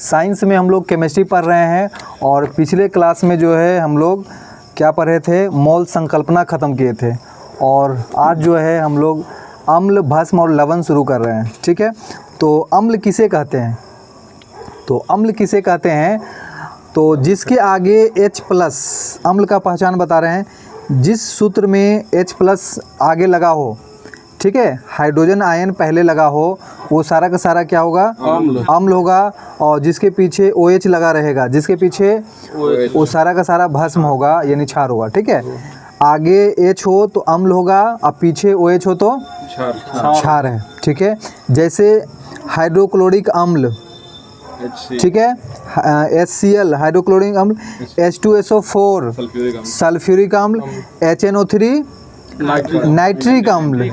Science में हम लोग केमिस्ट्री पढ़ रहे हैं और पिछले क्लास में जो है हम लोग क्या पढ़ रहे थे, मॉल संकल्पना ख़त्म किए थे और आज जो है हम लोग अम्ल, भस्म और लवण शुरू कर रहे हैं। ठीक है, तो अम्ल किसे कहते हैं? तो अम्ल किसे कहते हैं? तो जिसके आगे H+ अम्ल का पहचान बता रहे हैं, जिस सूत्र में H+ आगे लगा हो, ठीक है, हाइड्रोजन आयन पहले लगा हो, वो सारा का सारा क्या होगा? अम्ल होगा। और जिसके पीछे OH लगा रहेगा, जिसके पीछे वो सारा का सारा भस्म होगा यानी क्षार होगा। ठीक है, आगे H हो तो अम्ल होगा और पीछे OH हो तो क्षार है। ठीक है, जैसे हाइड्रोक्लोरिक अम्ल, ठीक है, HCl हाइड्रोक्लोरिक अम्ल, H2SO4 सल्फ्यूरिक अम्ल, HNO3 नाइट्रिक अम्ल,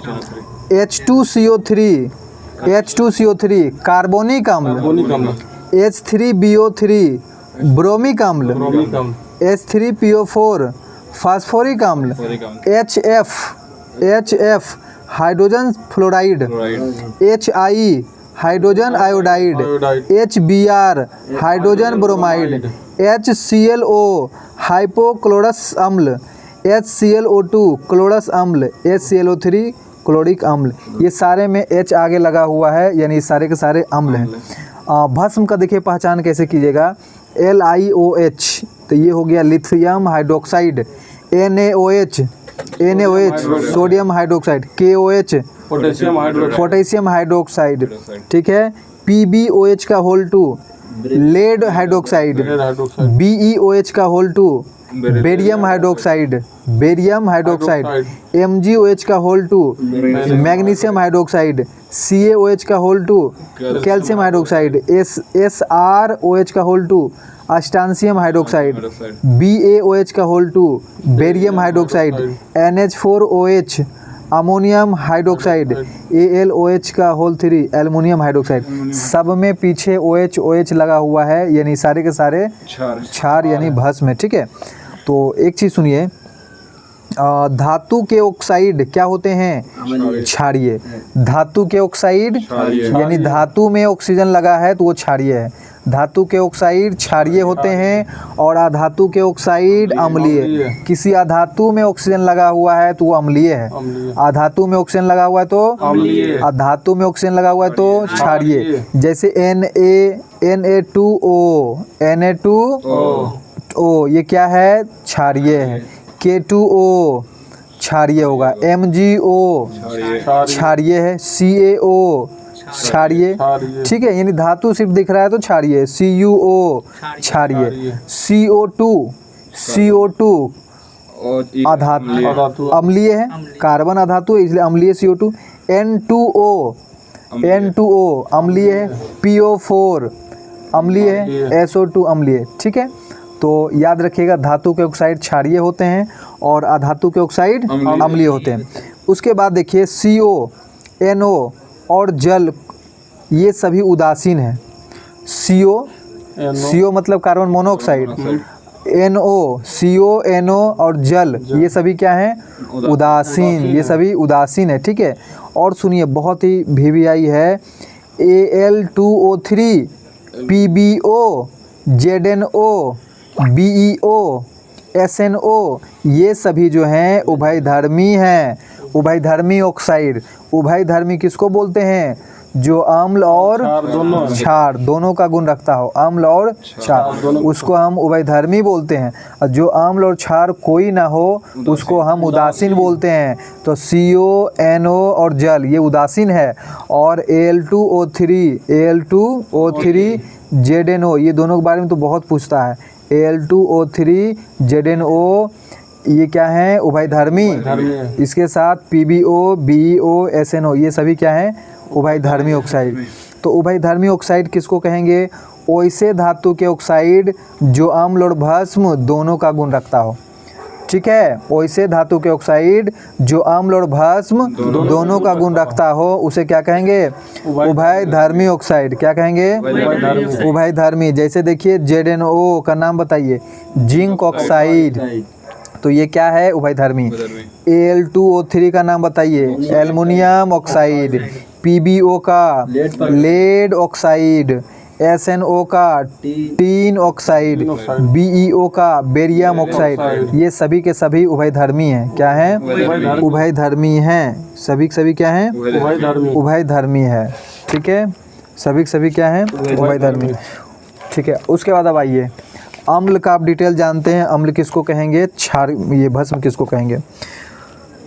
H2CO3 कार्बोनिक अम्ल, H3BO3 ब्रोमिक अम्ल, H3PO4 फास्फोरिक अम्ल, HF hydrogen fluoride, HI hydrogen iodide, HBr hydrogen bromide, HClO hypochlorous अम्ल, HClO2 क्लोरस अम्ल, HClO3 क्लोरिक अम्ल। ये सारे में H आगे लगा हुआ है यानी सारे के सारे अम्ल हैं। भस्म का देखिए पहचान कैसे कीजिएगा, LiOH, तो ये हो गया lithium hydroxide, NaOH sodium hydroxide, KOH potassium hydroxide, ठीक है, PbOH का होल 2 लेड हाइड्रोक्साइड, BeOH का होल 2 बेरियम हाइड्रोक्साइड, MgOH का होल 2 मैग्नीशियम हाइड्रोक्साइड, CaOH का होल 2 कैल्शियम हाइड्रोक्साइड, SrOH का होल 2 अस्टांशियम हाइड्रोक्साइड, BaOH का whole 2 barium hydroxide, NH4OH ammonium hydroxide, AlOH का whole 3 aluminium hydroxide. सब में पीछे OH लगा हुआ है यानी सारे के सारे क्षार यानी भस्म है। ठीक है, तो एक चीज़ सुनिए, धातु के ऑक्साइड क्या होते हैं? क्षारीय। धातु के ऑक्साइड यानी धातु में ऑक्सीजन लगा है तो वो क्षारीय है। धातु के ऑक्साइड क्षारीय होते हैं और अधातु के ऑक्साइड अम्लीय। किसी अधातु में ऑक्सीजन लगा हुआ है तो वो अम्लीय है, अधातु में ऑक्सीजन लगा हुआ है तो अधातु में ऑक्सीजन लगा हुआ है तो क्षारीय। जैसे Na2O ये क्या है? क्षारीय है। K2O क्षारीय होगा, MgO क्षारीय है, CaO क्षारीय। ठीक है, यानी धातु सिर्फ दिख रहा है तो क्षारीय। CuO क्षारीय, CO2 अधातु अम्लीय है, कार्बन अधातु इसलिए अम्लीय CO2। N2O अम्लीय है, PO4 अम्लीय है, SO2 अम्लीय। ठीक है, तो याद रखिएगा धातु के ऑक्साइड क्षारीय होते हैं और अधातु के ऑक्साइड अम्लीय होते हैं। उसके बाद देखिए CO, NO और जल ये सभी उदासीन है। CO मतलब कार्बन मोनोऑक्साइड, CO, NO और जल ये सभी क्या हैं? उदासीन। ये सभी उदासीन है। ठीक है, और सुनिए बहुत ही VVI है, Al2O3 PbO ZnO BeO SnO ये सभी जो हैं उभयधर्मी हैं। उभयधर्मी ऑक्साइड, उभयधर्मी किसको बोलते हैं? जो अम्ल और क्षार दोनों का गुण रखता हो, अम्ल और क्षार, उसको हम उभयधर्मी बोलते हैं। और जो अम्ल और क्षार कोई ना हो उसको हम उदासीन बोलते हैं। तो CO, NO और जल ये उदासीन है और Al2O3 ZnO ये दोनों के बारे में तो बहुत पूछता है। Al2O3 ZnO ये क्या है? उभयधर्मी। इसके साथ PbO, BeO, SnO ये सभी क्या हैं? उभयधर्मी ऑक्साइड। तो उभयधर्मी ऑक्साइड किसको कहेंगे? वैसे धातु के ऑक्साइड जो अम्ल और भस्म दोनों का गुण रखता हो। ठीक है, वैसे धातु के ऑक्साइड जो अम्ल और भस्म दोनों का गुण रखता हो उसे क्या कहेंगे? उभयधर्मी ऑक्साइड। क्या कहेंगे? उभयधर्मी। जैसे देखिए ZnO का नाम बताइए, जिंक ऑक्साइड, तो ये क्या है? उभयधर्मी। Al2O3 का नाम बताइए, एल्युमिनियम ऑक्साइड। PbO का लेड ऑक्साइड। SNO का टीन ऑक्साइड, BeO का बेरियम ऑक्साइड, ये सभी के सभी उभयधर्मी हैं। क्या हैं? उभयधर्मी हैं। सभी के सभी क्या हैं? उभयधर्मी है। ठीक है, सभी के सभी क्या हैं? उभयधर्मी। ठीक है, उसके बाद अब आइए अम्ल का आप डिटेल जानते हैं। अम्ल किसको कहेंगे? क्षार, ये भस्म किसको कहेंगे?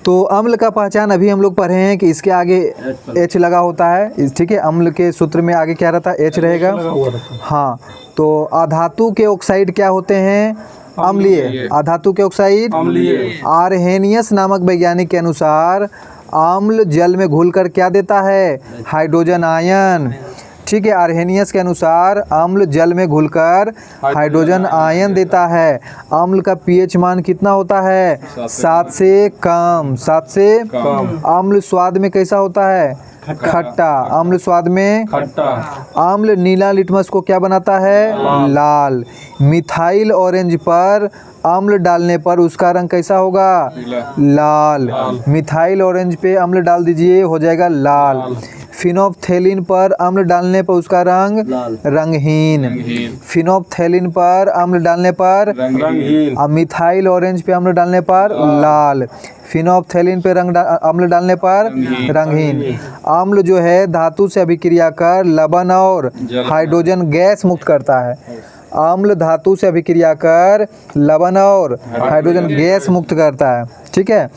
तो अम्ल का पहचान अभी हम लोग पढ़े हैं कि इसके आगे H लगा होता है। ठीक है, अम्ल के सूत्र में आगे क्या रहता है? H रहेगा। हाँ, तो अधातु के ऑक्साइड क्या होते हैं? अम्लीय। अधातु के ऑक्साइड अम्लीय। आरहेनियस नामक वैज्ञानिक के अनुसार अम्ल जल में घुलकर क्या देता है? Hydrogen ion. ठीक है, आरहेनियस के अनुसार अम्ल जल में घुलकर हाइड्रोजन आयन देता है। अम्ल का पीएच मान कितना होता है? 7 से कम। 7 से कम। अम्ल स्वाद में कैसा होता है? खट्टा। अम्ल स्वाद में खट्टा। अम्ल नीला लिटमस को क्या बनाता है? लाल। मिथाइल ऑरेंज पर अम्ल डालने पर उसका रंग कैसा होगा? लाल। मिथाइल ऑरेंज पे अम्ल डाल दीजिए, हो जाएगा लाल। फिनोप्थेलिन पर अम्ल डालने पर उसका रंग रंगहीन। फिनोप्थेलिन पर अम्ल डालने पर रंगहीन। अब मिथाइल ऑरेंज पे अम्ल डालने पर लाल। फिनोप्थेलिन पे अम्ल डालने पर रंगहीन। अम्ल जो है धातु से अभिक्रिया कर लवण और हाइड्रोजन गैस मुक्त करता है। अम्ल धातु से अभिक्रिया कर लवण और हाइड्रोजन गैस मुक्त करता है। ठीक है,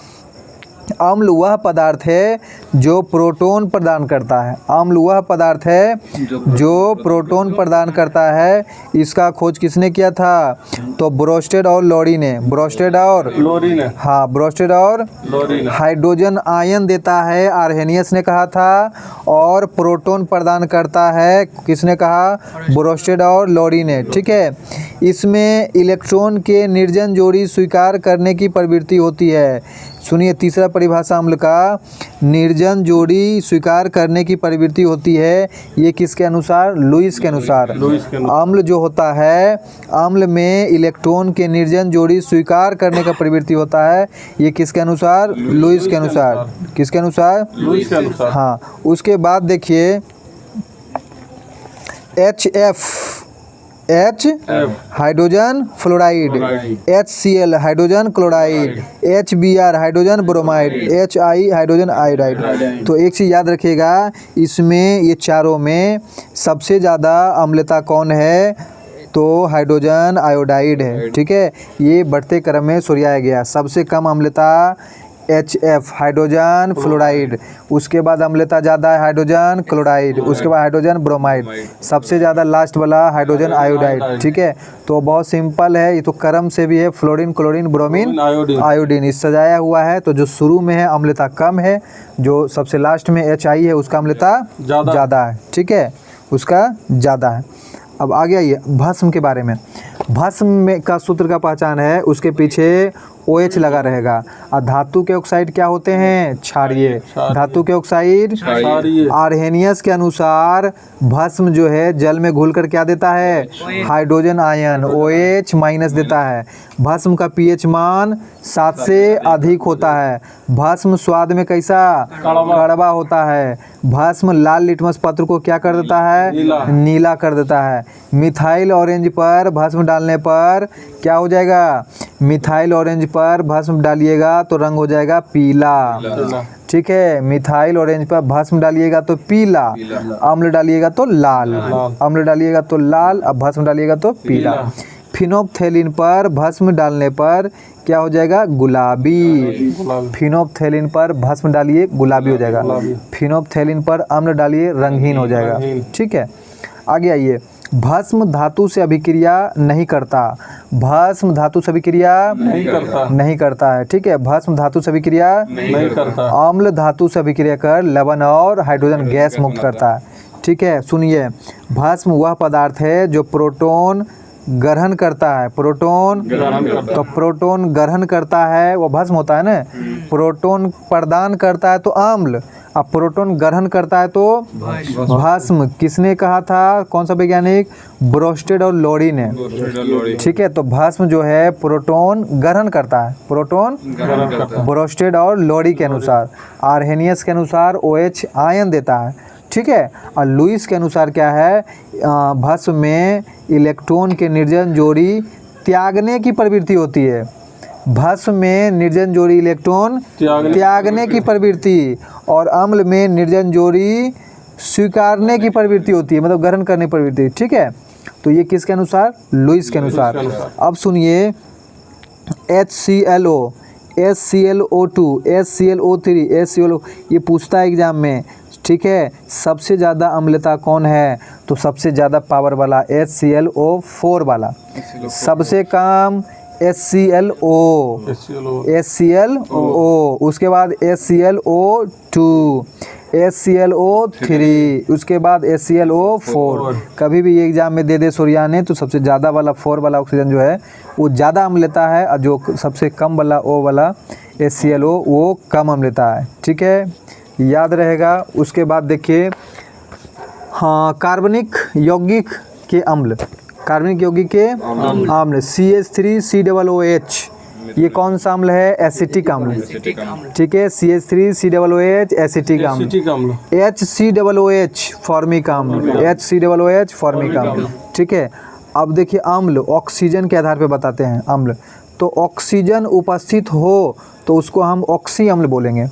अम्ल वह पदार्थ है जो प्रोटॉन प्रदान करता है। अम्ल वह पदार्थ है जो प्रोटॉन प्रदान करता है। इसका खोज किसने किया था? तो ब्रोस्टेड और लोरी ने। ब्रोस्टेड और लोरी ने, हाँ, ब्रोस्टेड और लोरी ने। हाइड्रोजन आयन देता है, आरहेनियस ने कहा था। और प्रोटॉन प्रदान करता है, किसने कहा? ब्रोस्टेड और लोरी ने। ठीक है, इसमें इलेक्ट्रॉन के निर्जन जोड़ी स्वीकार करने की प्रवृत्ति होती है। सुनिए, तीसरा परिभाषा अम्ल का, निर्जन जोड़ी स्वीकार करने की प्रवृत्ति होती है। ये किसके अनुसार? लुईस के अनुसार। अम्ल जो होता है, अम्ल में इलेक्ट्रॉन के निर्जन जोड़ी स्वीकार करने का प्रवृत्ति होता है। ये किसके अनुसार? लुईस के अनुसार। किसके अनुसार? लुईस के अनुसार। हाँ, उसके बाद देखिए H hydrogen fluoride, HCl hydrogen chloride, HBr hydrogen bromide, HI hydrogen iodide. तो एक चीज़ याद रखिएगा, इसमें ये चारों में सबसे ज़्यादा अम्लता कौन है? तो हाइड्रोजन आयोडाइड है। ठीक है, ये बढ़ते क्रम में सुराया गया। सबसे कम अम्लता HF हाइड्रोजन फ्लोराइड, उसके बाद अम्लता ज़्यादा है हाइड्रोजन क्लोराइड, उसके बाद हाइड्रोजन ब्रोमाइड, सबसे ज़्यादा लास्ट वाला हाइड्रोजन आयोडाइड। ठीक है, तो बहुत सिंपल है, ये तो क्रम से भी है, फ्लोरीन, क्लोरीन, ब्रोमीन, आयोडीन, इस सजाया हुआ है। तो जो शुरू में है अम्लता कम है, जो सबसे लास्ट में HI है उसका अम्लता ज़्यादा है। ठीक है, उसका ज़्यादा है। अब आगे आइए भस्म के बारे में। भस्म में का सूत्र का पहचान है, उसके पीछे OH लगा रहेगा। और धातु के ऑक्साइड क्या होते हैं? क्षारीय। धातु के ऑक्साइड आरहेनियस के अनुसार भस्म जो है जल में घुलकर क्या देता है? हाइड्रोजन आयन, OH माइनस देता है। भस्म का pH मान 7 से अधिक होता है। भस्म स्वाद में कैसा? कड़वा होता है। भस्म लाल लिटमस पत्र को क्या कर देता है? नीला कर देता है। मिथाइल ऑरेंज पर भस्म डालने पर क्या हो जाएगा? मिथाइल ऑरेंज पर भस्म डालिएगा तो रंग हो जाएगा पीला। ठीक है, मिथाइल ऑरेंज पर भस्म डालिएगा तो पीला, अम्ल डालिएगा तो लाल, अम्ल डालिएगा तो लाल, अब भस्म डालिएगा तो पीला। फिनोप्थेलिन पर भस्म डालने पर क्या हो जाएगा? गुलाबी। फिनोप्थेलिन पर भस्म डालिए, गुलाबी हो जाएगा। फिनोप्थेलिन पर अम्ल डालिए, रंगहीन हो जाएगा। ठीक है, आगे आइए। भस्म धातु से अभिक्रिया नहीं करता। भस्म धातु से अभिक्रिया नहीं करता है। ठीक है, भस्म धातु से अभिक्रिया नहीं करता। अम्ल धातु से अभिक्रिया कर लवण और हाइड्रोजन गैस मुक्त करता है। ठीक है, सुनिए, भस्म वह पदार्थ है जो प्रोटॉन ग्रहण करता है। प्रोटॉन, तो प्रोटॉन ग्रहण करता है वो भस्म होता है ना। प्रोटॉन प्रदान करता है तो अम्ल, अब प्रोटॉन ग्रहण करता है तो भस्म। किसने कहा था? कौन सा वैज्ञानिक? ब्रोस्टेड और लोरी ने। ठीक है, तो भस्म जो है प्रोटॉन ग्रहण करता है। प्रोटॉन ब्रोस्टेड और लोरी के अनुसार। आरहेनियस के अनुसार OH आयन देता है। ठीक है। और लुईस के अनुसार क्या है, भस्म में इलेक्ट्रॉन के निर्जन जोड़ी त्यागने की प्रवृत्ति होती है। भस्म में निर्जन जोड़ी इलेक्ट्रॉन त्यागने की प्रवृत्ति, और अम्ल में निर्जन जोड़ी स्वीकारने की प्रवृत्ति होती है, मतलब ग्रहण करने की प्रवृत्ति। ठीक है, तो ये किसके अनुसार, लुईस के अनुसार। अब सुनिए HClO, SClO2, SClO3, SClO, ये पूछता है एग्जाम में। ठीक है, सबसे ज़्यादा अम्लता कौन है, तो सबसे ज़्यादा पावर वाला HClO4 वाला। सबसे कम HClO, उसके बाद HClO2, HClO3, उसके बाद HClO4। कभी भी ये एग्जाम में दे सूर्याने तो सबसे ज़्यादा वाला 4 वाला ऑक्सीजन जो है वो ज़्यादा अम्लता है, और जो सबसे कम वाला O वाला HClO वो कम अम्लता है। ठीक है, याद रहेगा। उसके बाद देखिए, हाँ, कार्बनिक यौगिक के अम्ल, कार्बनिक यौगिक के अम्ल CH3COOH, ये कौन सा अम्ल है, एसिटिक अम्ल। ठीक है, CH3COOH एसिटिक अम्ल। HCOOH फॉर्मिक अम्ल, HCOOH फॉर्मिक अम्ल। ठीक है, अब देखिए अम्ल ऑक्सीजन के आधार पे बताते हैं अम्ल। तो ऑक्सीजन उपस्थित हो तो उसको हम ऑक्सी अम्ल बोलेंगे।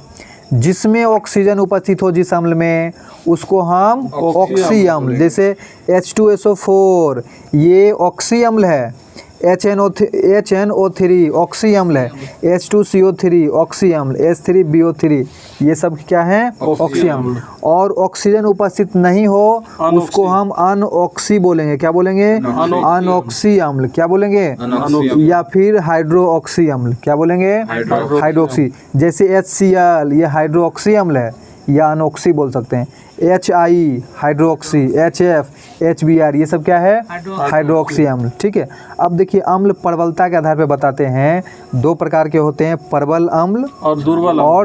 जिसमें ऑक्सीजन उपस्थित हो जिस अम्ल में, उसको हम ऑक्सी अम्ल। जैसे H2SO4 ये ऑक्सी अम्ल है, HNO3 ऑक्सी अम्ल है, H2CO3 ऑक्सी अम्ल, H3BO3 ये सब क्या है, ऑक्सी अम्ल। और ऑक्सीजन उपस्थित नहीं हो उसको हम अनऑक्सी बोलेंगे। क्या बोलेंगे, अनऑक्सी अम्ल। क्या बोलेंगे, या फिर हाइड्रोऑक्सी अम्ल। क्या बोलेंगे, हाइड्रोक्सी। जैसे HCl ये हाइड्रोऑक्सी अम्ल है, या अनऑक्सी बोल सकते हैं। HI हाइड्रोक्सी, HF HBr ये सब क्या है, हाइड्रोक्सी अम्ल। ठीक है, अब देखिए अम्ल प्रबलता के आधार पे बताते हैं। 2 प्रकार के होते हैं, प्रबल अम्ल और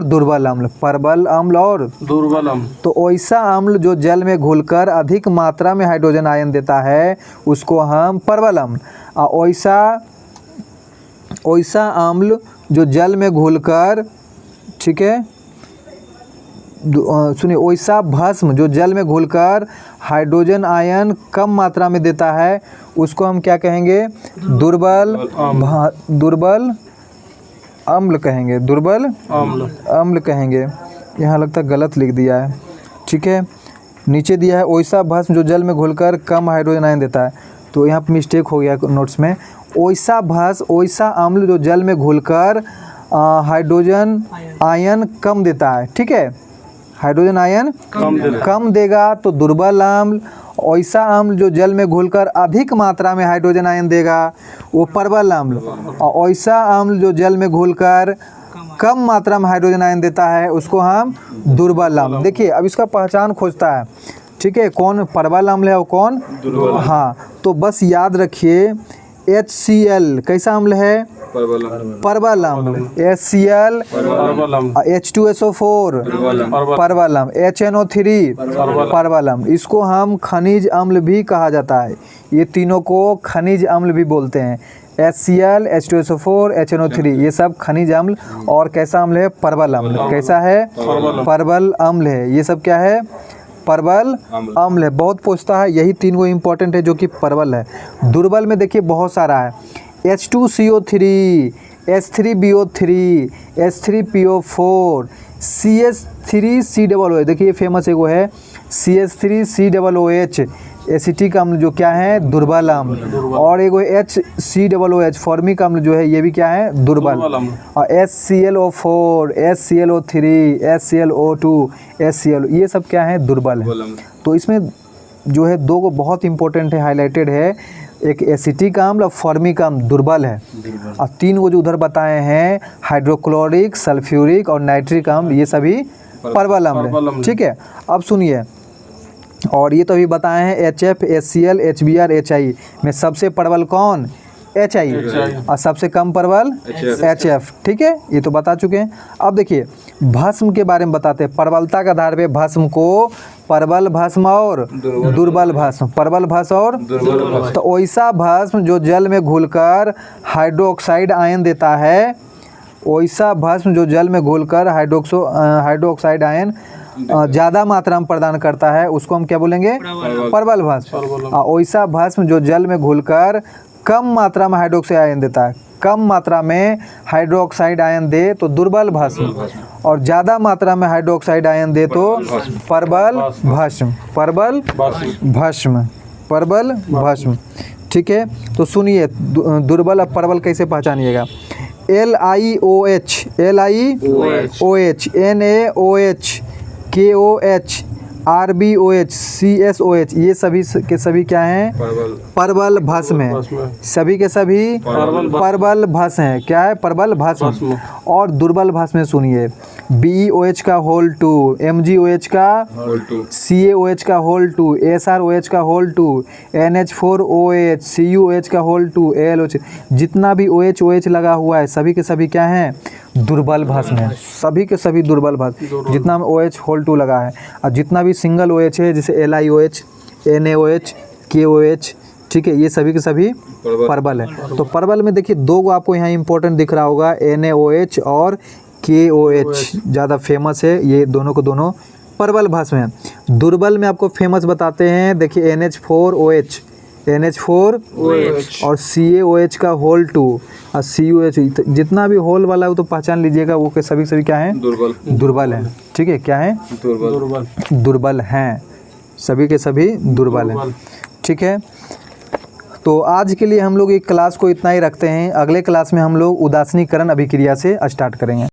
दुर्बल अम्ल। प्रबल अम्ल और दुर्बल अम्ल। तो वैसा अम्ल जो जल में घुलकर अधिक मात्रा में हाइड्रोजन आयन देता है उसको हम प्रबल अम्ल। और वैसा अम्ल जो जल में घुलकर, ठीक है, सुनिए, वैसा भस्म जो जल में घुलकर हाइड्रोजन आयन कम मात्रा में देता है उसको हम क्या कहेंगे, दुर्बल अम्ल कहेंगे, दुर्बल अम्ल कहेंगे। यहाँ लगता है गलत लिख दिया है। ठीक है, नीचे दिया है वैसा भस्म जो जल में घुलकर कम हाइड्रोजन आयन देता है, तो यहाँ पर मिस्टेक हो गया नोट्स में। वैसा अम्ल जो जल में घुलकर हाइड्रोजन आयन कम देता है। ठीक है, हाइड्रोजन आयन कम देगा तो दुर्बल अम्ल। वैसा अम्ल जो जल में घुलकर अधिक मात्रा में हाइड्रोजन आयन देगा वो प्रबल अम्ल। और वैसा अम्ल जो जल में घुलकर कम मात्रा में हाइड्रोजन आयन देता है उसको हम दुर्बल अम्ल। देखिए अब इसका पहचान खोजता है। ठीक है, कौन प्रबल अम्ल है और कौन, हाँ, तो बस याद रखिए HCl कैसा अम्ल है, प्रबल अम्ल। HCl H2SO4 प्रबल अम्ल, HNO3 प्रबल अम्ल। इसको हम खनिज अम्ल भी कहा जाता है। ये तीनों को खनिज अम्ल भी बोलते हैं। HCl H2SO4 HNO3 ये सब खनिज अम्ल। और कैसा अम्ल है, प्रबल अम्ल। कैसा है, प्रबल अम्ल है। ये सब क्या है, प्रबल अम्ल है। बहुत पूछता है, यही 3 को इम्पोर्टेंट है जो कि प्रबल है। दुर्बल में देखिए बहुत सारा है, H2CO3 H3BO3 H3PO4 CH3COOH। देखिए ये फेमस एगो है CH3COOH एसिटिक अम्ल जो क्या है, दुर्बल अम्ल। और एगो HCOOH फॉर्मिक अम्ल जो है ये भी क्या है, दुर्बल। और HClO4 HClO3 HClO2 HCl ये सब क्या है, दुर्बल है। तो इसमें जो है 2 को बहुत इंपॉर्टेंट है, हाईलाइटेड है। एक एसिटिक अम्ल और फॉर्मिक अम्ल दुर्बल है। और 3 को जो उधर बताए हैं हाइड्रोक्लोरिक, सल्फ्यूरिक और नाइट्रिक अम्ल ये सभी प्रबल अम्ल है। ठीक है, अब सुनिए, और ये तो अभी बताए हैं HF HCl HBr HI में सबसे प्रबल कौन, HI, और सबसे कम प्रबल HF। ठीक है, ये तो बता चुके हैं। अब देखिए भस्म के बारे में बताते हैं। प्रबलता के आधार पे भस्म को प्रबल भस्म और दुर्बल भस्म, प्रबल भस्म और तो वैसा भस्म जो जल में घुलकर हाइड्रोक्साइड आयन देता है, वैसा भस्म जो जल में घुलकर हाइड्रोक्साइड आयन ज़्यादा मात्रा में प्रदान करता है उसको हम क्या बोलेंगे? प्रबल भस्म। वैसा भस्म जो जल में घुलकर कम मात्रा में हाइड्रोक्साइड आयन देता है, कम मात्रा में हाइड्रोक्साइड आयन दे तो दुर्बल भस्म, और ज़्यादा मात्रा में हाइड्रोक्साइड आयन दे तो प्रबल भस्म, प्रबल भस्म, प्रबल भस्म। ठीक है, तो सुनिए दुर्बल और प्रबल कैसे पहचानिएगा। LiOH, LiOH, NaOH, KOH, RbOH, CSOH, ये सभी के सभी क्या हैं? प्रबल भस्म है। सभी के सभी प्रबल भस्म है। क्या है? प्रबल भस्म। और दुर्बल भस्म में सुनिए BeOH का होल 2, MgOH का CaOH का होल 2, SrOH का होल 2, NH4OH, CuOH का होल 2, AlOH, जितना भी OH लगा हुआ है सभी के सभी क्या हैं? दुर्बल भस्म है। सभी के सभी दुर्बल भस्म, जितना में OH होल 2 लगा है, और जितना भी सिंगल OH है जैसे LiOH, NaOH, KOH, ठीक है, ये सभी के सभी प्रबल है। तो प्रबल में देखिए दो आपको यहाँ इंपॉर्टेंट दिख रहा होगा, NaOH और KOH ज़्यादा फेमस है, ये दोनों को दोनों प्रबल भस्म है। दुर्बल में आपको फेमस बताते हैं, देखिए NH4OH और CaOH का होल 2 और CuOH, जितना भी होल वाला है वो तो पहचान लीजिएगा, वो के सभी सभी क्या हैं? दुर्बल हैं। ठीक है, क्या है? दुर्बल हैं, सभी के सभी दुर्बल हैं। ठीक है, तो आज के लिए हम लोग एक क्लास को इतना ही रखते हैं। अगले क्लास में हम लोग उदासीनीकरण अभिक्रिया से स्टार्ट करेंगे।